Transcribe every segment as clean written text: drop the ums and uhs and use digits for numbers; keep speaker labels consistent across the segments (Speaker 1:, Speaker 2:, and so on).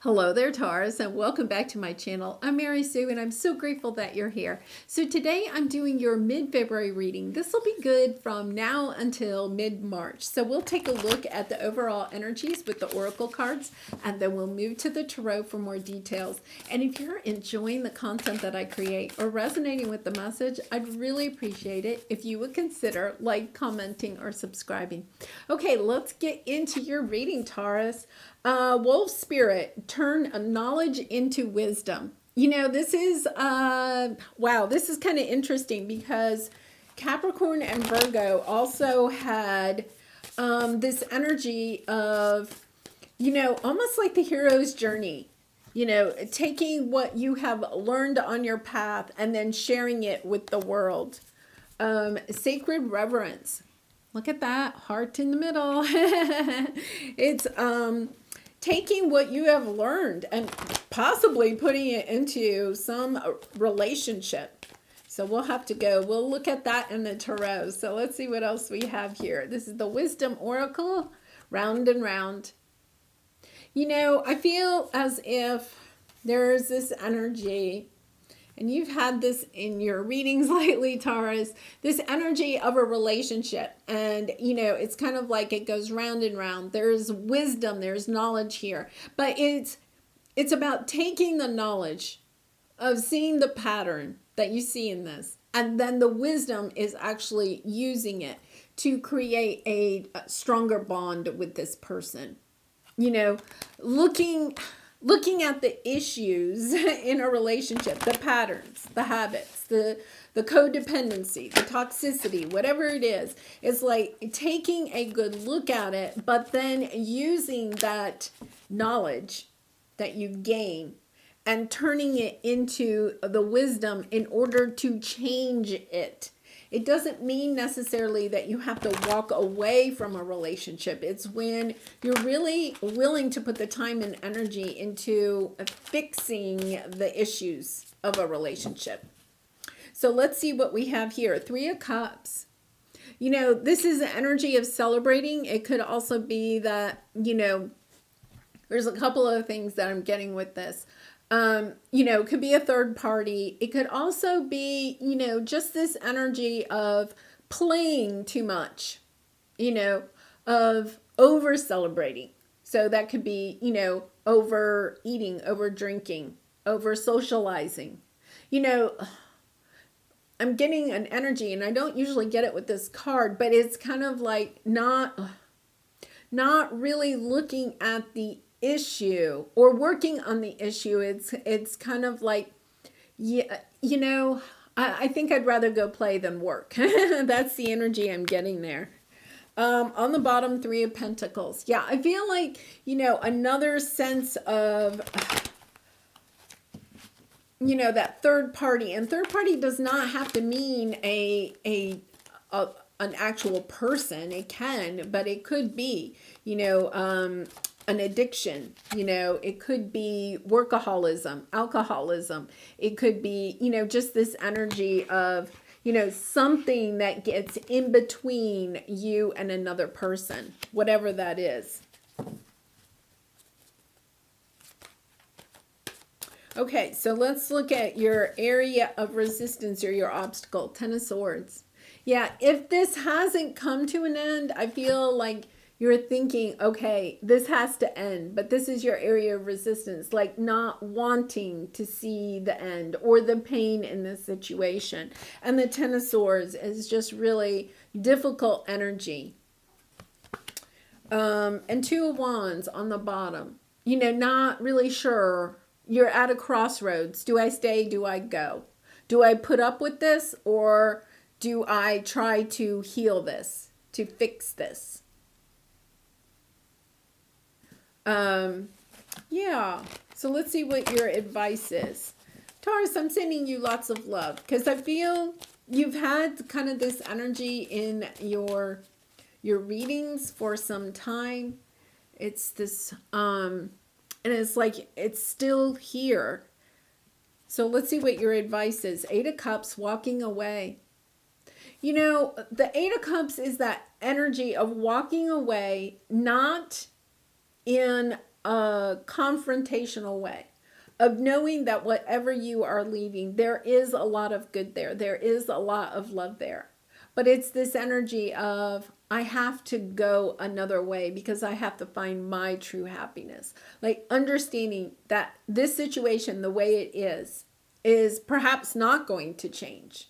Speaker 1: Hello there, Taurus, and welcome back to my channel. I'm Mary Sue, and I'm so grateful that you're here. So today I'm doing your mid-February reading. This will be good from now until mid-March. So we'll take a look at the overall energies with the oracle cards, and then we'll move to the tarot for more details. And if you're enjoying the content that I create or resonating with the message, I'd really appreciate it if you would consider commenting, or subscribing. Okay, let's get into your reading, Taurus. Wolf Spirit, turn knowledge into wisdom. You know, this is, wow, this is kind of interesting because Capricorn and Virgo also had this energy of, almost like the hero's journey. Taking what you have learned on your path and then sharing it with the world. Sacred reverence. Look at that, heart in the middle. It's taking what you have learned and possibly putting it into some relationship. So we'll look at that in the tarot. So let's see what else we have here. This is the Wisdom Oracle, round and round. I feel as if there's this energy, and you've had this in your readings lately, Taurus, this energy of a relationship. And, it's kind of like it goes round and round. There's wisdom, there's knowledge here. But it's about taking the knowledge of seeing the pattern that you see in this. And then the wisdom is actually using it to create a stronger bond with this person. Looking at the issues in a relationship, the patterns, the habits, the codependency, the toxicity, whatever it is, it's like taking a good look at it, but then using that knowledge that you gain and turning it into the wisdom in order to change it. It doesn't mean necessarily that you have to walk away from a relationship. It's when you're really willing to put the time and energy into fixing the issues of a relationship. So let's see what we have here. Three of Cups. This is the energy of celebrating. It could also be that, there's a couple of things that I'm getting with this. It could be a third party. It could also be, just this energy of playing too much, of over celebrating. So that could be, over eating, over drinking, over socializing. I'm getting an energy, and I don't usually get it with this card, but it's kind of like not really looking at the issue or working on the issue. It's kind of like, yeah, I think I'd rather go play than work. That's the energy I'm getting there. On the bottom, Three of Pentacles. Yeah, I feel like, another sense of, that third party. And third party does not have to mean an actual person. It can, but it could be, an addiction. It could be workaholism, alcoholism. It could be, just this energy of, something that gets in between you and another person, whatever that is. Okay, so let's look at your area of resistance or your obstacle. Ten of Swords. Yeah, if this hasn't come to an end, I feel like you're thinking, okay, this has to end, but this is your area of resistance, like not wanting to see the end or the pain in this situation. And the Ten of Swords is just really difficult energy. And Two of Wands on the bottom, not really sure. You're at a crossroads. Do I stay? Do I go? Do I put up with this, or do I try to heal this, to fix this? Yeah, so let's see what your advice is. Taurus, I'm sending you lots of love because I feel you've had kind of this energy in your readings for some time. It's this, and it's like it's still here. So let's see what your advice is. Eight of Cups, walking away. The Eight of Cups is that energy of walking away, not in a confrontational way of knowing that whatever you are leaving, there is a lot of good there. There is a lot of love there. But it's this energy of, I have to go another way because I have to find my true happiness. Like understanding that this situation, the way it is perhaps not going to change,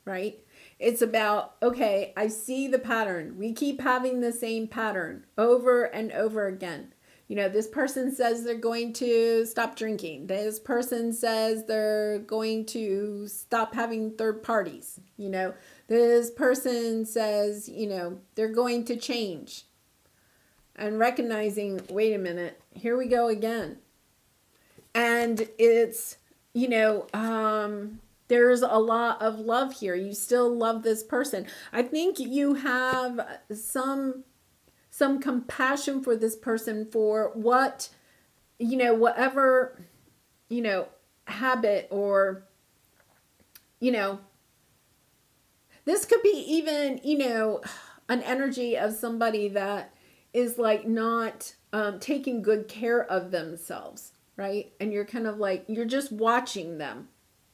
Speaker 1: right? It's about, okay, I see the pattern. We keep having the same pattern over and over again. You know, this person says they're going to stop drinking. This person says they're going to stop having third parties. You know, this person says, you know, they're going to change. And recognizing, wait a minute, here we go again. And it's, you know, there's a lot of love here. You still love this person. I think you have some compassion for this person for what, you know, whatever, you know, habit or, you know, this could be even, you know, an energy of somebody that is like not taking good care of themselves, right? And you're kind of like, you're just watching them,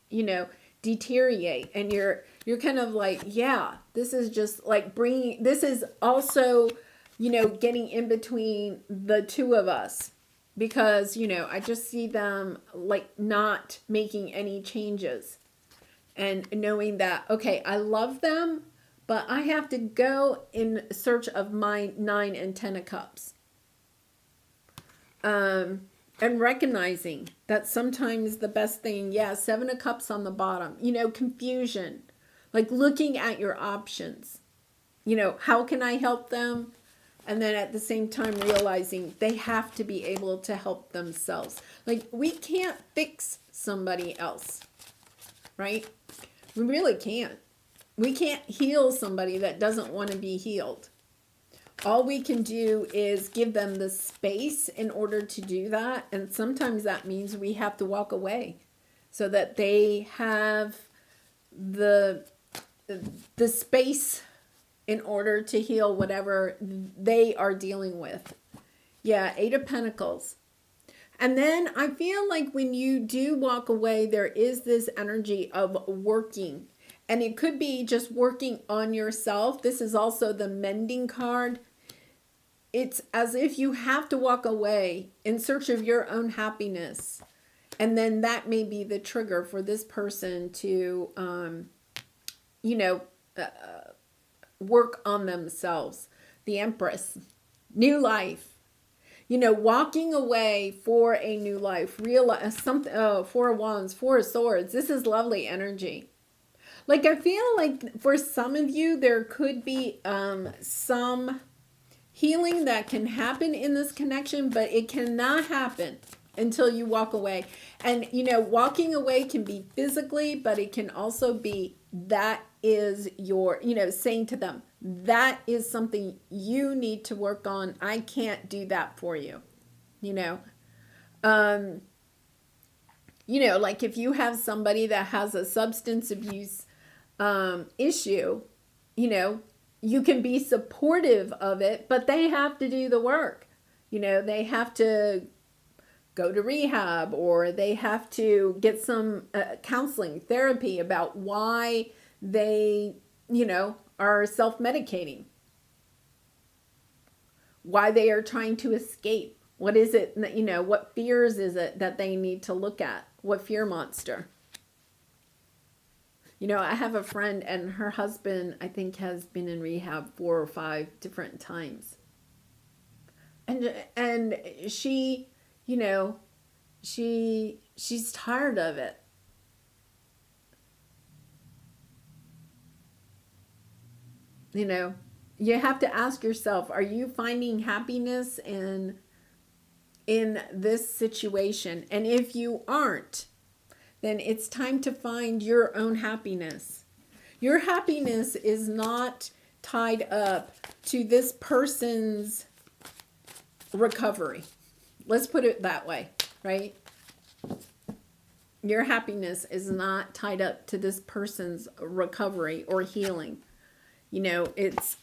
Speaker 1: you know, deteriorate. And you're kind of like, yeah, this is just like this is also, you know, getting in between the two of us because, you know, I just see them like not making any changes and knowing that, okay, I love them, but I have to go in search of my 9 and 10 of cups. And recognizing that sometimes the best thing, yeah, 7 of cups on the bottom, you know, confusion, like looking at your options, you know, how can I help them? And then at the same time realizing they have to be able to help themselves. Like we can't fix somebody else, right? We really can't. We can't heal somebody that doesn't want to be healed. All we can do is give them the space in order to do that. And sometimes that means we have to walk away so that they have the space in order to heal whatever they are dealing with. Yeah, 8 of Pentacles. And then I feel like when you do walk away, there is this energy of working. And it could be just working on yourself. This is also the mending card. It's as if you have to walk away in search of your own happiness. And then that may be the trigger for this person to, you know, work on themselves. The Empress, new life, you know, walking away for a new life, realize something. Oh, 4 of Wands, 4 of Swords. This is lovely energy. Like I feel like for some of you there could be some healing that can happen in this connection, but it cannot happen until you walk away. And you know, walking away can be physically, but it can also be that is your, you know, saying to them, that is something you need to work on. I can't do that for you. You know, like if you have somebody that has a substance abuse issue, you know, you can be supportive of it, but they have to do the work. You know, they have to go to rehab or they have to get some counseling, therapy about why they, you know, are self-medicating, why they are trying to escape. What is it, you know, what fears is it that they need to look at? What fear monster? You know, I have a friend and her husband, I think, has been in rehab 4 or 5 different times. And she, you know, she's tired of it. You know, you have to ask yourself, are you finding happiness in this situation? And if you aren't, then it's time to find your own happiness. Your happiness is not tied up to this person's recovery. Let's put it that way, right? Your happiness is not tied up to this person's recovery or healing. You know, it's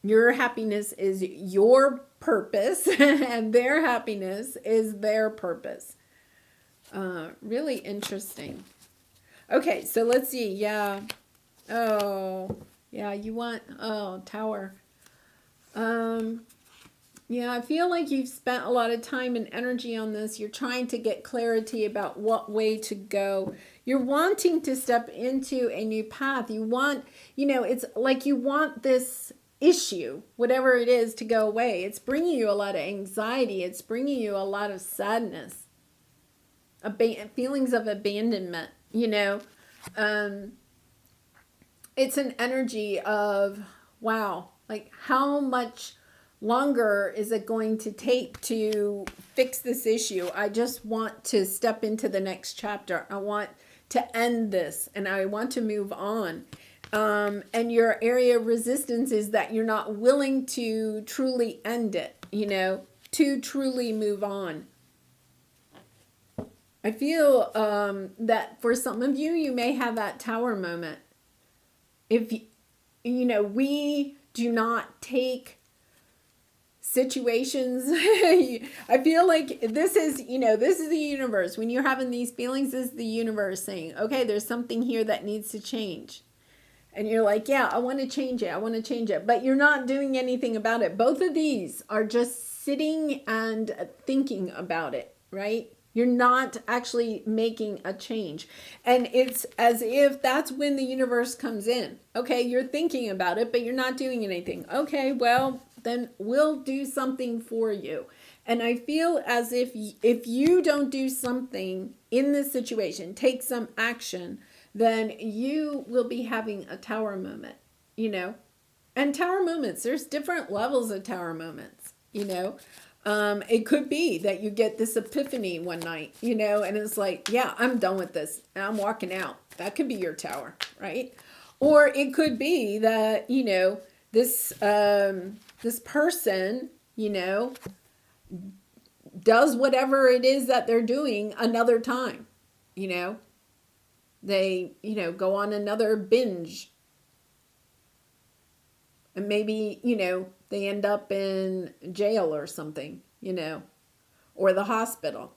Speaker 1: your happiness is your purpose and their happiness is their purpose. Really interesting. Okay, so let's see. Yeah. Oh, yeah, you want, oh, Tower. Yeah, I feel like you've spent a lot of time and energy on this. You're trying to get clarity about what way to go. You're wanting to step into a new path. You want, it's like you want this issue, whatever it is, to go away. It's bringing you a lot of anxiety. It's bringing you a lot of sadness, feelings of abandonment, It's an energy of, wow, like how much longer is it going to take to fix this issue? I just want to step into the next chapter. I want to end this and I want to move on. And your area of resistance is that you're not willing to truly end it, to truly move on. I feel that for some of you, you may have that Tower moment. If, we do not take situations. I feel like this is the universe. When you're having these feelings, this is the universe saying, okay, there's something here that needs to change. And you're like, yeah, I want to change it. I want to change it. But you're not doing anything about it. Both of these are just sitting and thinking about it, right? You're not actually making a change. And it's as if that's when the universe comes in. Okay, you're thinking about it, but you're not doing anything. Okay, well, then we'll do something for you. And I feel as if you don't do something in this situation, take some action, then you will be having a Tower moment, And Tower moments, there's different levels of Tower moments, It could be that you get this epiphany one night, and it's like, yeah, I'm done with this. And I'm walking out. That could be your Tower, right? Or it could be that, this person, does whatever it is that they're doing another time, They, go on another binge. And maybe, they end up in jail or something, or the hospital.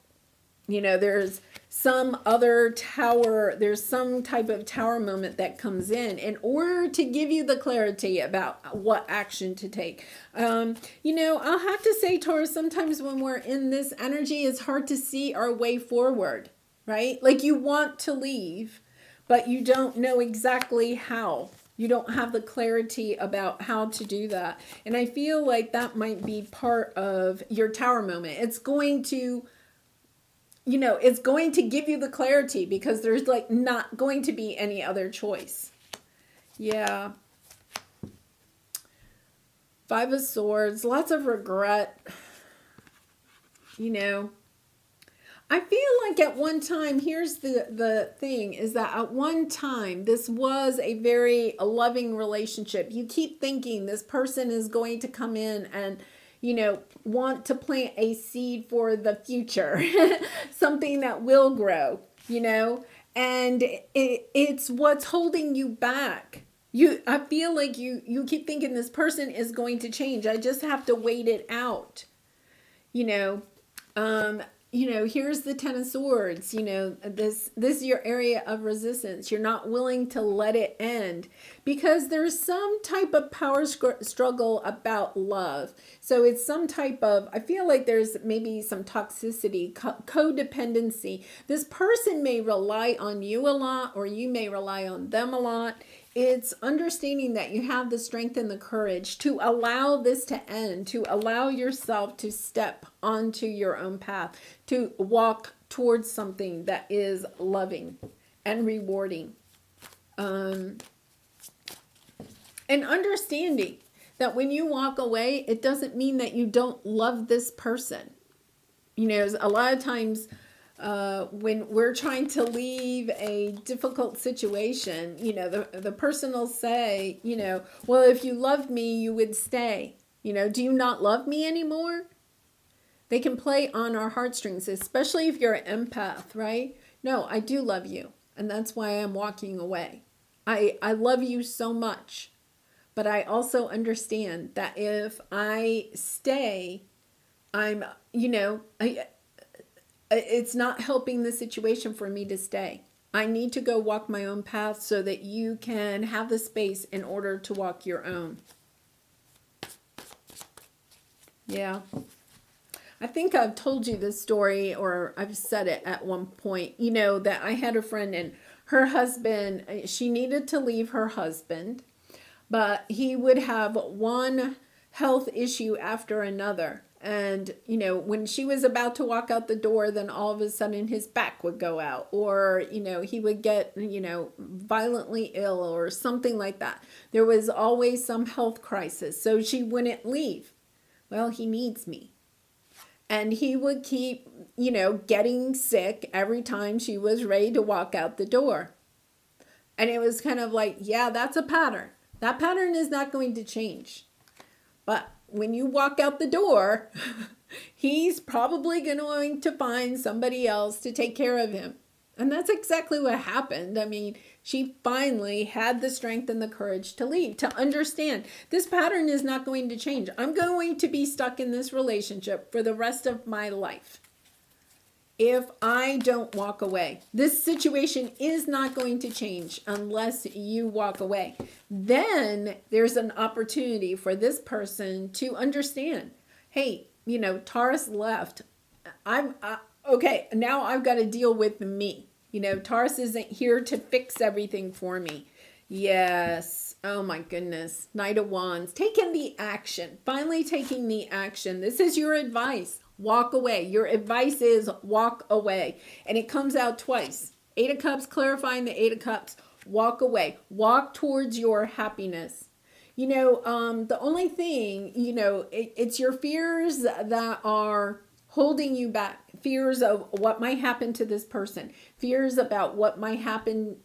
Speaker 1: There's some other Tower, there's some type of Tower moment that comes in order to give you the clarity about what action to take. I'll have to say, Taurus, sometimes when we're in this energy, it's hard to see our way forward, right? Like you want to leave, but you don't know exactly how. You don't have the clarity about how to do that. And I feel like that might be part of your Tower moment. It's going to, it's going to give you the clarity because there's like not going to be any other choice. Yeah. Five of Swords, lots of regret. I feel like at one time, here's the thing, is that at one time, this was a very loving relationship. You keep thinking this person is going to come in and, want to plant a seed for the future, something that will grow, and it's what's holding you back. I feel like you keep thinking this person is going to change. I just have to wait it out, here's the Ten of Swords, this is your area of resistance. You're not willing to let it end because there's some type of power struggle about love. So it's some type of, I feel like there's maybe some toxicity, codependency. This person may rely on you a lot, or you may rely on them a lot. It's understanding that you have the strength and the courage to allow this to end, to allow yourself to step onto your own path, to walk towards something that is loving and rewarding. And understanding that when you walk away, it doesn't mean that you don't love this person. A lot of times, when we're trying to leave a difficult situation, the person will say, well, if you loved me, you would stay. Do you not love me anymore? They can play on our heartstrings, especially if you're an empath, right? No, I do love you. And that's why I'm walking away. I love you so much. But I also understand that if I stay, it's not helping the situation for me to stay. I need to go walk my own path so that you can have the space in order to walk your own. Yeah. I think I've told you this story, or I've said it at one point, that I had a friend and her husband, she needed to leave her husband, but he would have one health issue after another. And, when she was about to walk out the door, then all of a sudden his back would go out, or, he would get, violently ill or something like that. There was always some health crisis. So she wouldn't leave. Well, he needs me. And he would keep, getting sick every time she was ready to walk out the door. And it was kind of like, yeah, that's a pattern. That pattern is not going to change. But when you walk out the door, he's probably going to find somebody else to take care of him. And that's exactly what happened. I mean, she finally had the strength and the courage to leave, to understand this pattern is not going to change. I'm going to be stuck in this relationship for the rest of my life if I don't walk away. This situation is not going to change unless you walk away. Then there's an opportunity for this person to understand, hey, Taurus left. Okay, now I've got to deal with me. Taurus isn't here to fix everything for me. Yes. Oh my goodness. Knight of Wands. Taking the action. Finally taking the action. This is your advice. Walk away. Your advice is walk away. And it comes out twice. Eight of Cups, clarifying the Eight of Cups. Walk away. Walk towards your happiness. The only thing, it's your fears that are holding you back. Fears of what might happen to this person. Fears about what might happen,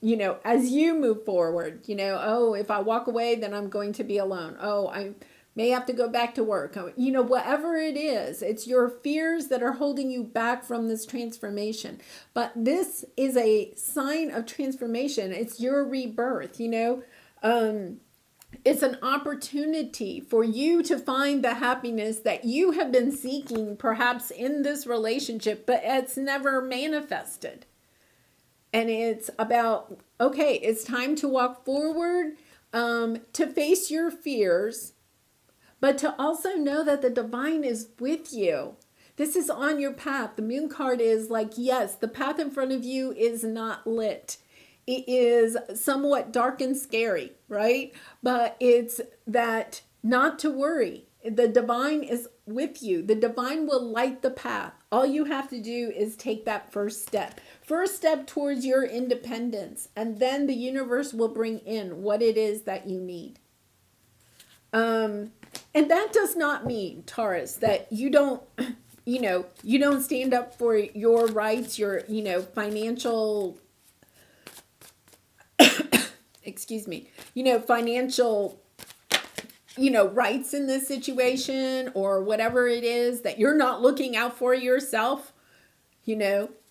Speaker 1: as you move forward. Oh, if I walk away, then I'm going to be alone. Oh, I may have to go back to work. Whatever it is, it's your fears that are holding you back from this transformation. But this is a sign of transformation. It's your rebirth, It's an opportunity for you to find the happiness that you have been seeking, perhaps in this relationship, but it's never manifested. And it's about, okay, it's time to walk forward, to face your fears, but to also know that the divine is with you. This is on your path. The moon card is like, yes, the path in front of you is not lit. It is somewhat dark and scary, right? But it's that not to worry. The divine is with you. The divine will light the path. All you have to do is take that first step. First step towards your independence. And then the universe will bring in what it is that you need. And that does not mean, Taurus, that you don't, you don't stand up for your rights, your, financial financial, rights in this situation, or whatever it is that you're not looking out for yourself. You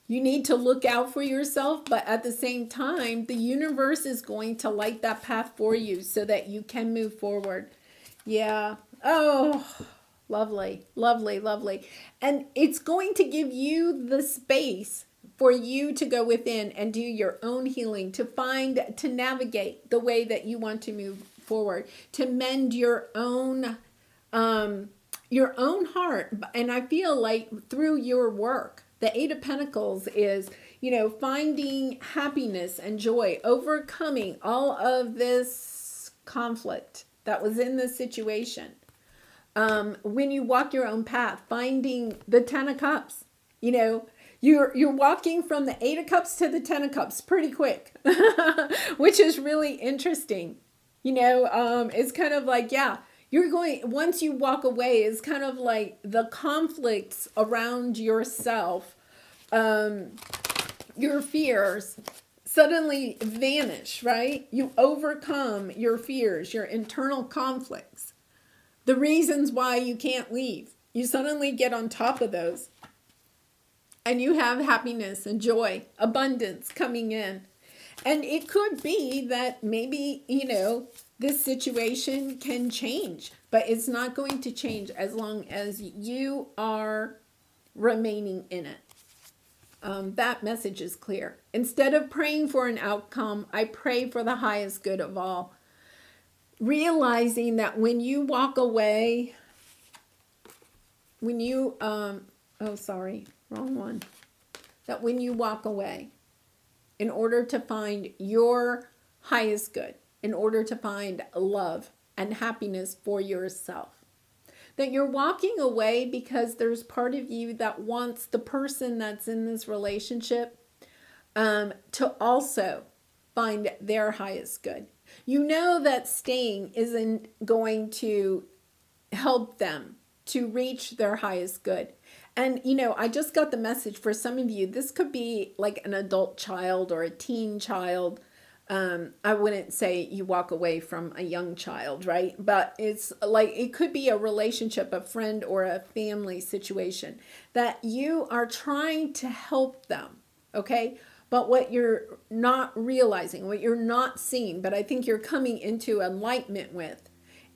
Speaker 1: need to look out for yourself, but at the same time, the universe is going to light that path for you so that you can move forward. Yeah. Oh, lovely, lovely, lovely. And it's going to give you the space for you to go within and do your own healing, to navigate the way that you want to move forward, to mend your own heart. And I feel like through your work, the Eight of Pentacles is, finding happiness and joy, overcoming all of this conflict that was in the situation. When you walk your own path, finding the Ten of Cups, You're walking from the Eight of Cups to the Ten of Cups pretty quick, which is really interesting. It's kind of like, yeah, once you walk away, it's kind of like the conflicts around yourself, your fears suddenly vanish, right? You overcome your fears, your internal conflicts, the reasons why you can't leave. You suddenly get on top of those. And you have happiness and joy, abundance coming in. And it could be that maybe, this situation can change, but it's not going to change as long as you are remaining in it. That message is clear. Instead of praying for an outcome, I pray for the highest good of all. Realizing that when you walk away, when you, oh, sorry, wrong one. That when you walk away, in order to find your highest good, in order to find love and happiness for yourself, that you're walking away because there's part of you that wants the person that's in this relationship to also find their highest good. You know that staying isn't going to help them to reach their highest good. And, you know, I just got the message for some of you, this could be like an adult child or a teen child. I wouldn't say you walk away from a young child, right? But it's like, it could be a relationship, a friend or a family situation that you are trying to help them, okay? But what you're not realizing, what you're not seeing, but I think you're coming into enlightenment with,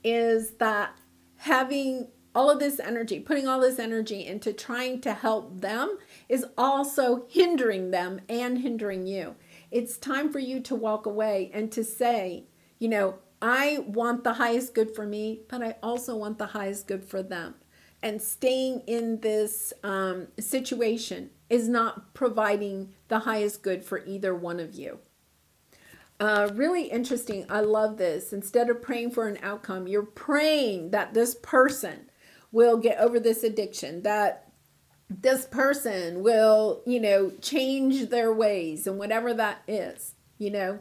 Speaker 1: is that having all of this energy, putting all this energy into trying to help them is also hindering them and hindering you. It's time for you to walk away and to say, you know, I want the highest good for me, but I also want the highest good for them. And staying in this situation is not providing the highest good for either one of you. Really interesting. I love this. Instead of praying for an outcome, you're praying that this person will get over this addiction, that this person will, you know, change their ways and whatever that is, you know,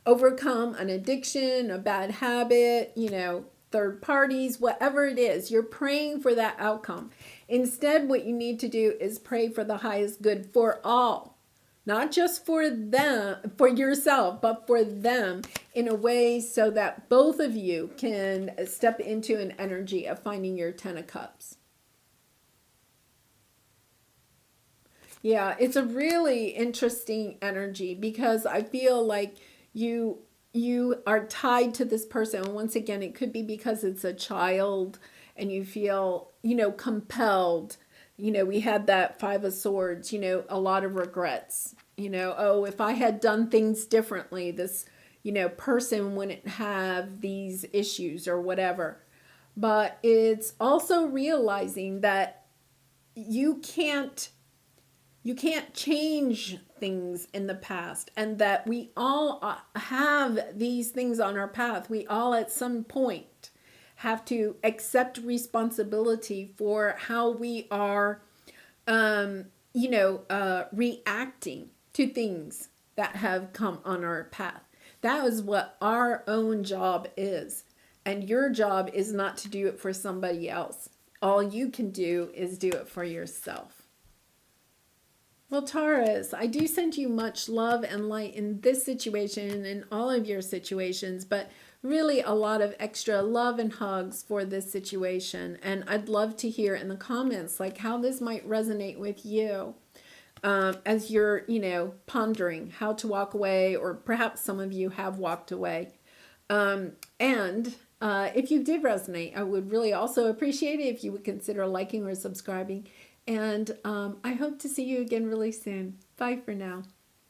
Speaker 1: overcome an addiction, a bad habit, you know, third parties, whatever it is, you're praying for that outcome. Instead, what you need to do is pray for the highest good for all, not just for them, for yourself, but for them in a way so that both of you can step into an energy of finding your 10 of Cups. Yeah, it's a really interesting energy because I feel like you are tied to this person. And once again, it could be because it's a child and you feel, you know, compelled. You know, we had that 5 of Swords, you know, a lot of regrets. You know, oh, if I had done things differently, this, you know, person wouldn't have these issues or whatever. But it's also realizing that you can't change things in the past, and that we all have these things on our path. We all at some point have to accept responsibility for how we are, reacting to things that have come on our path. That is what our own job is. And your job is not to do it for somebody else. All you can do is do it for yourself. Well, Taurus, I do send you much love and light in this situation and in all of your situations, but really a lot of extra love and hugs for this situation. And I'd love to hear in the comments like how this might resonate with you as you're, you know, pondering how to walk away, or perhaps some of you have walked away. If you did resonate, I would really also appreciate it if you would consider liking or subscribing. And I hope to see you again really soon. Bye for now.